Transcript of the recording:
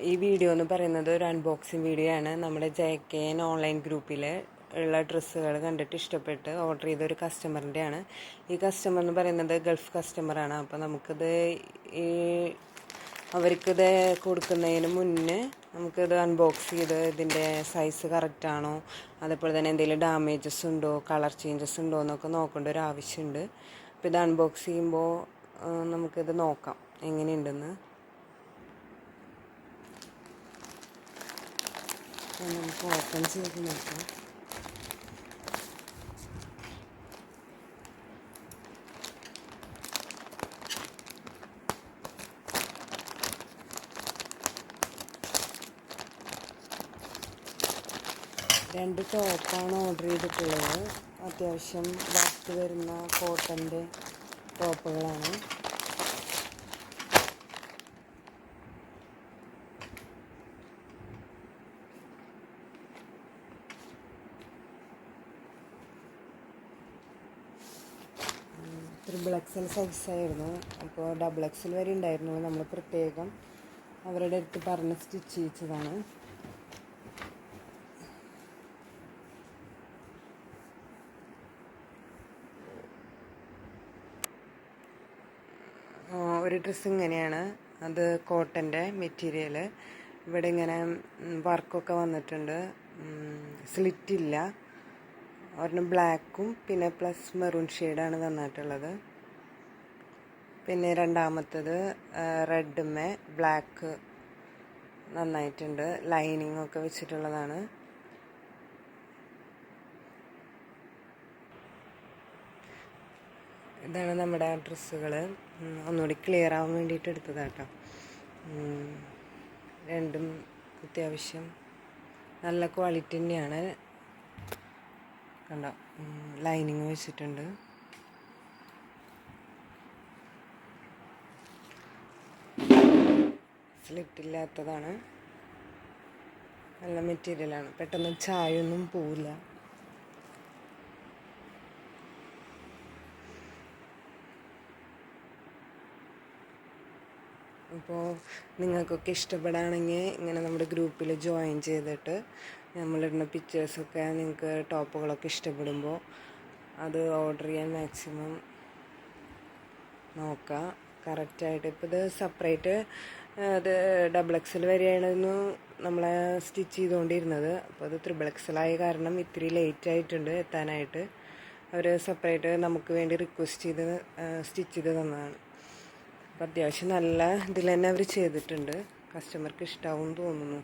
ഈ വീഡിയോ എന്ന് പറയുന്നത് ഒരു അൺബോക്സിങ് വീഡിയോ ആണ്. നമ്മുടെ JKN ഓൺലൈൻ ഗ്രൂപ്പിൽ ഉള്ള ഡ്രസ്സുകൾ കണ്ടിട്ട് ഇഷ്ടപ്പെട്ട് ഓർഡർ ചെയ്ത ഒരു കസ്റ്റമറിൻ്റെ ആണ്. ഈ കസ്റ്റമർ എന്ന് പറയുന്നത് ഗൾഫ് കസ്റ്റമറാണ്. അപ്പോൾ നമുക്കിത് ഈ അവർക്കിത് കൊടുക്കുന്നതിന് മുന്നേ നമുക്കിത് അൺബോക്സ് ചെയ്ത് ഇതിൻ്റെ സൈസ് കറക്റ്റാണോ, അതേപോലെ തന്നെ എന്തെങ്കിലും ഡാമേജസ് ഉണ്ടോ, കളർ ചേഞ്ചസ് ഉണ്ടോ എന്നൊക്കെ നോക്കേണ്ട ഒരു ആവശ്യമുണ്ട്. അപ്പോൾ ഇത് അൺബോക്സ് ചെയ്യുമ്പോൾ നമുക്കിത് നോക്കാം എങ്ങനെയുണ്ടെന്ന്. നമുക്ക് ഓപ്പൺ ചെയ്ത് നോക്കാം. രണ്ട് ടോപ്പാണ് ഓർഡർ ചെയ്തിട്ടുള്ളത്. അത്യാവശ്യം വർക്ക് വരുന്ന കോട്ടൻ്റെ ടോപ്പുകളാണ്. XXL സൈസായിരുന്നു. അപ്പോൾ XXL വരെ ഉണ്ടായിരുന്നു. നമ്മൾ പ്രത്യേകം അവരുടെ അടുത്ത് പറഞ്ഞ് സ്റ്റിച്ച് ചെയ്യിച്ചതാണ്. ഒരു ഡ്രസ്സ് ഇങ്ങനെയാണ്. അത് കോട്ടൻ്റെ മെറ്റീരിയൽ. ഇവിടെ ഇങ്ങനെ വർക്കൊക്കെ വന്നിട്ടുണ്ട്. സ്ലിറ്റില്ല. ഒരെണ്ണം ബ്ലാക്കും പിന്നെ പ്ലസ് മെറൂൺ ഷെയ്ഡാണ് തന്നിട്ടുള്ളത്. പിന്നെ രണ്ടാമത്തത് റെഡുമേ ബ്ലാക്ക് നന്നായിട്ടുണ്ട്. ലൈനിങ് ഒക്കെ വെച്ചിട്ടുള്ളതാണ്. ഇതാണ് നമ്മുടെ ഡ്രസ്സുകൾ. ഒന്നുകൂടി ക്ലിയർ ആവാൻ വേണ്ടിയിട്ട് എടുത്തതാട്ടോ. രണ്ടും അത്യാവശ്യം നല്ല ക്വാളിറ്റി തന്നെയാണ്. കണ്ടോ, ലൈനിങ് വെച്ചിട്ടുണ്ട്. സ്ലിറ്റില്ലാത്തതാണ്. നല്ല മെറ്റീരിയലാണ്. പെട്ടെന്ന് ചായൊന്നും പോവില്ല. അപ്പോൾ നിങ്ങൾക്കൊക്കെ ഇഷ്ടപ്പെടുകയാണെങ്കിൽ ഇങ്ങനെ നമ്മുടെ ഗ്രൂപ്പിൽ ജോയിൻ ചെയ്തിട്ട് നമ്മളിടുന്ന പിക്ചേഴ്സൊക്കെ നിങ്ങൾക്ക് ടോപ്പുകളൊക്കെ ഇഷ്ടപ്പെടുമ്പോൾ അത് ഓർഡർ ചെയ്യാൻ മാക്സിമം നോക്കുക കറക്റ്റായിട്ട്. ഇപ്പോൾ ഇത് സെപ്പറേറ്റ് അത് XXL വരെയായിരുന്നു നമ്മളെ സ്റ്റിച്ച് ചെയ്തുകൊണ്ടിരുന്നത്. അപ്പോൾ അത് XXL ആയ കാരണം ഇത്തിരി ലേറ്റ് ആയിട്ടുണ്ട് എത്താനായിട്ട്. അവർ സെപ്പറേറ്റ് നമുക്ക് വേണ്ടി റിക്വസ്റ്റ് ചെയ്ത് സ്റ്റിച്ച് ചെയ്ത് തന്നതാണ്. അപ്പോൾ അത്യാവശ്യം നല്ല ഇതിൽ തന്നെ അവർ ചെയ്തിട്ടുണ്ട്. കസ്റ്റമർക്ക് ഇഷ്ടമാവും തോന്നുന്നു.